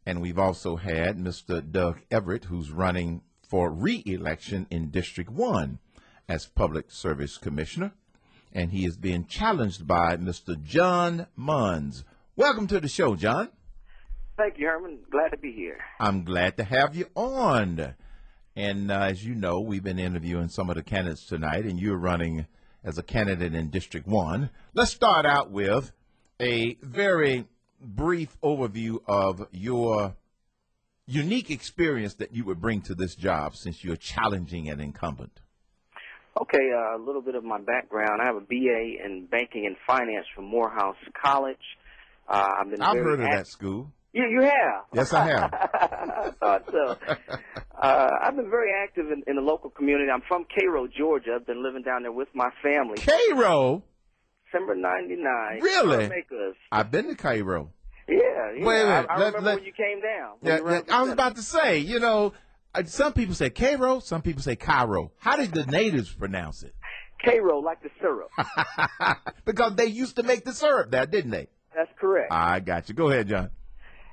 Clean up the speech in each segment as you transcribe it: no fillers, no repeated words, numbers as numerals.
And we've also had Mr. Doug Everett, who's running for re-election in District 1 as Public Service Commissioner. And he is being challenged by Mr. John Monds. Welcome to the show, John. Thank you, Herman. Glad to be here. I'm glad to have you on. And as you know, we've been interviewing some of the candidates tonight, and you're running as a candidate in District 1. Let's start out with a very brief overview of your unique experience that you would bring to this job since you're challenging an incumbent. Okay, a little bit of my background. I have a BA in banking and finance from Morehouse College. I've heard of that school. You have? Yes, I have. I thought so. I've been very active in the local community. I'm from Cairo, Georgia. I've been living down there with my family. Cairo? December 99. Really? I've been to Cairo. Yeah. Wait a minute. I remember when you came down. I was about to say, you know, some people say Cairo, some people say Cairo. How did the natives pronounce it? Cairo, like the syrup. Because they used to make the syrup there, didn't they? That's correct. I got you. Go ahead, John.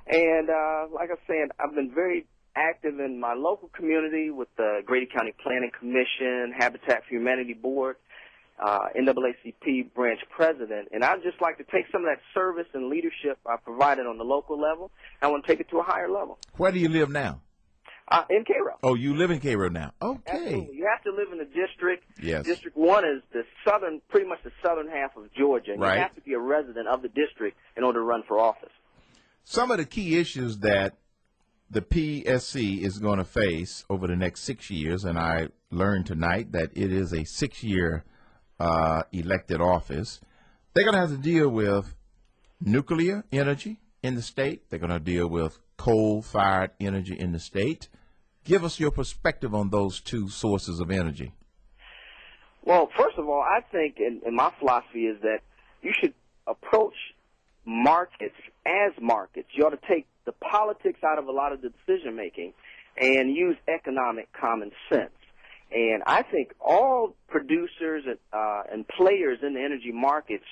And like I said, I've been very active in my local community with the Grady County Planning Commission, Habitat for Humanity Board, NAACP branch president. And I'd just like to take some of that service and leadership I provided on the local level. I want to take it to a higher level. Where do you live now? In Cairo. Oh, you live in Cairo now. Okay. Absolutely. You have to live in the district. Yes. District 1 is pretty much the southern half of Georgia. And right. You have to be a resident of the district in order to run for office. Some of the key issues that the PSC is going to face over the next 6 years, and I learned tonight that it is a 6-year elected office. They're going to have to deal with nuclear energy in the state. They're going to deal with coal-fired energy in the state. Give us your perspective on those two sources of energy. Well, first of all, I think, and my philosophy is that you should approach markets as markets. You ought to take the politics out of a lot of the decision-making and use economic common sense. And I think all producers and players in the energy markets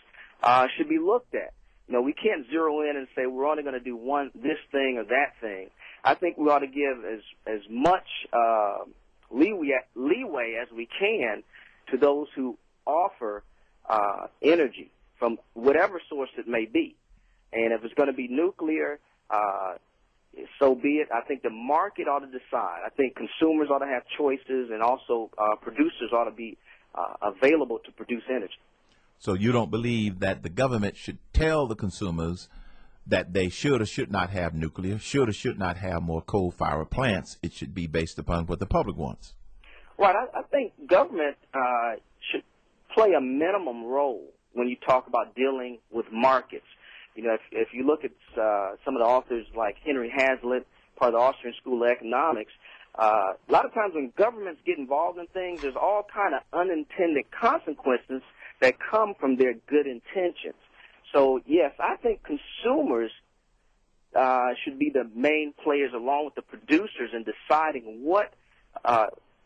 should be looked at. You know, we can't zero in and say we're only going to do this thing or that thing. I think we ought to give as much leeway as we can to those who offer energy from whatever source it may be. And if it's going to be nuclear, so be it. I think the market ought to decide. I think consumers ought to have choices, and also producers ought to be available to produce energy. So you don't believe that the government should tell the consumers that they should or should not have nuclear, should or should not have more coal-fired plants? It should be based upon what the public wants. Right. I think government should play a minimum role when you talk about dealing with markets. You know, if you look at some of the authors like Henry Hazlitt, part of the Austrian School of Economics, a lot of times when governments get involved in things, there's all kind of unintended consequences that come from their good intentions. So, yes, I think consumers should be the main players along with the producers in deciding what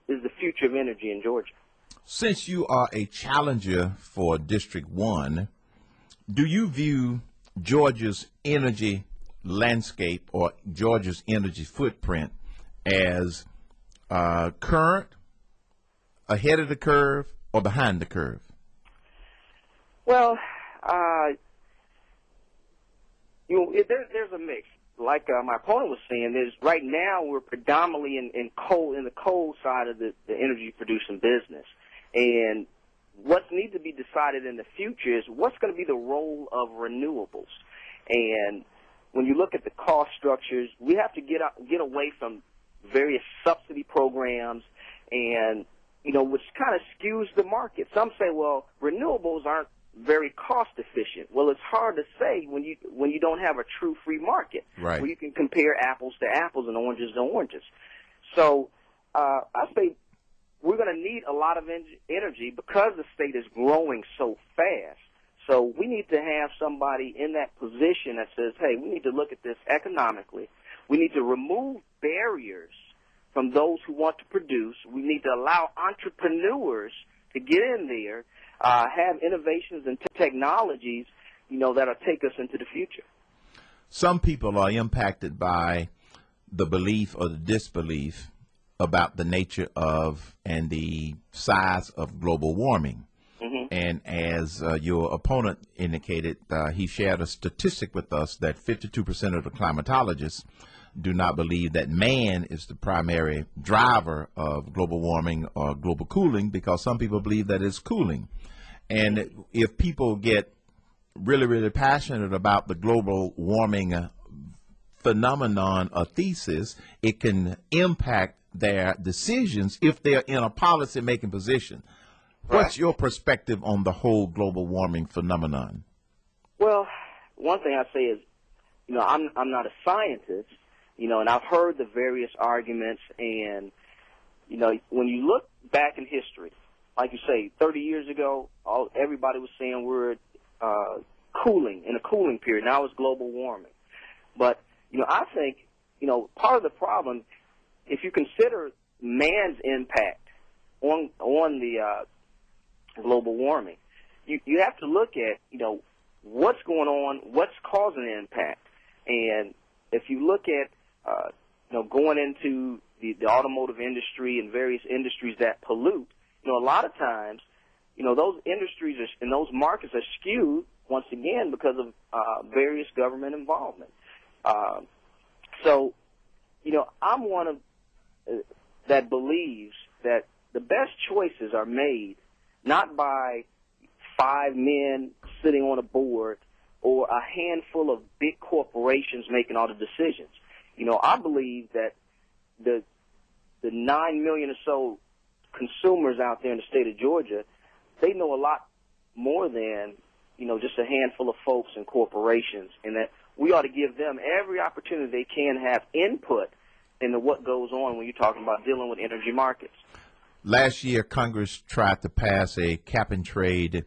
is the future of energy in Georgia. Since you are a challenger for District 1, do you view Georgia's energy landscape or Georgia's energy footprint as current, ahead of the curve, or behind the curve? Well, there's a mix. Like my opponent was saying, right now we're predominantly in the coal side of the energy producing business, and what needs to be decided in the future is what's going to be the role of renewables. And when you look at the cost structures, we have to get away from various subsidy programs, and which kind of skews the market. Some say, well, renewables aren't very cost efficient. Well, it's hard to say when you don't have a true free market, right, where you can compare apples to apples and oranges to oranges. So I say we're going to need a lot of energy because the state is growing so fast. So we need to have somebody in that position that says, hey, we need to look at this economically. We need to remove barriers from those who want to produce. We need to allow entrepreneurs to get in there, have innovations and technologies, that'll take us into the future. some people are impacted by the belief or the disbelief about the nature of and the size of global warming. And as your opponent indicated, he shared a statistic with us that 52% of the climatologists do not believe that man is the primary driver of global warming or global cooling, because some people believe that it's cooling. And if people get really, really passionate about the global warming phenomenon or thesis, it can impact their decisions if they're in a policy-making position. What's your perspective on the whole global warming phenomenon? Well, one thing I say is, I'm not a scientist, and I've heard the various arguments, and, when you look back in history, like you say, 30 years ago, everybody was saying we're cooling, in a cooling period. Now it's global warming. But, I think, part of the problem, if you consider man's impact on the global warming, you have to look at, what's going on, what's causing the impact. And if you look at, going into the automotive industry and various industries that pollute, a lot of times, those industries and those markets are skewed, once again, because of various government involvement. So, I'm one of that believes that the best choices are made not by 5 men sitting on a board or a handful of big corporations making all the decisions. I believe that the 9 million or so consumers out there in the state of Georgia, they know a lot more than, just a handful of folks and corporations, and that we ought to give them every opportunity they can have input into what goes on when you're talking about dealing with energy markets. Last year, Congress tried to pass a cap-and-trade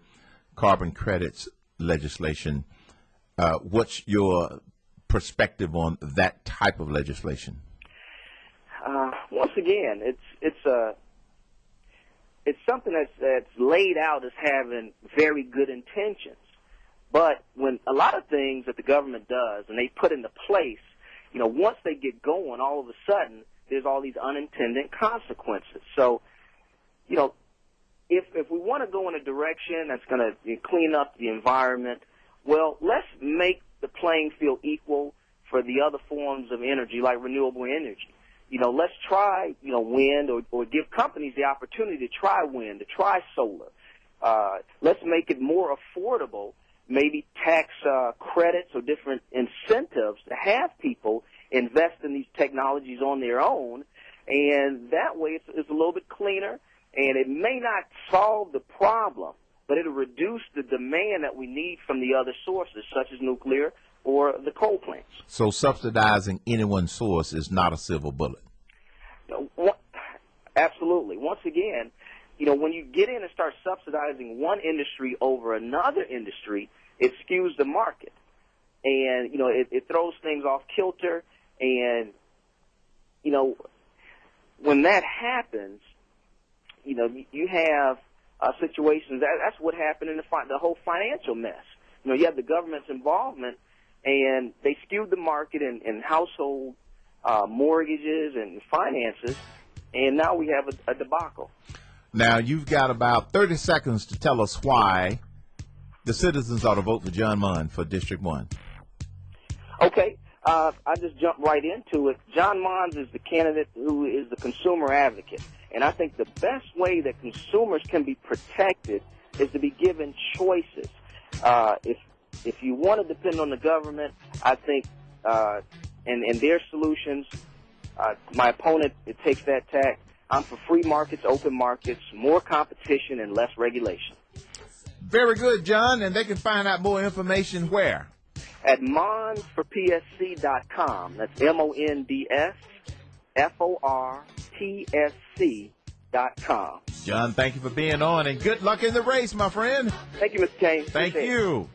carbon credits legislation. What's your perspective on that type of legislation? Once again, it's something that's laid out as having very good intentions. But when a lot of things that the government does and they put into place, once they get going, all of a sudden there's all these unintended consequences. So, if we want to go in a direction that's going to clean up the environment, well, let's make the playing field equal for the other forms of energy, like renewable energy. Let's try, wind, or give companies the opportunity to try wind, to try solar. Let's make it more affordable, maybe tax credits or different incentives to have people invest in these technologies on their own, and that way it's a little bit cleaner. And it may not solve the problem, but it'll reduce the demand that we need from the other sources, such as nuclear or the coal plants. So subsidizing any one source is not a silver bullet? Absolutely. Once again, when you get in and start subsidizing one industry over another industry, it skews the market. And, it throws things off kilter. And, when that happens, you have situations. That's what happened in the whole financial mess. You have the government's involvement, and they skewed the market in household mortgages and finances, and now we have a debacle. Now, you've got about 30 seconds to tell us why the citizens ought to vote for John Monds for District 1. Okay. I just jump right into it. John Monds is the candidate who is the consumer advocate. And I think the best way that consumers can be protected is to be given choices. If you want to depend on the government, I think, and their solutions, my opponent, it takes that tack. I'm for free markets, open markets, more competition, and less regulation. Very good, John. And they can find out more information where? At mondsforpsc.com. That's MONDSFORPSC.com. John, thank you for being on, and good luck in the race, my friend. Thank you, Mr. Cain. Thank you.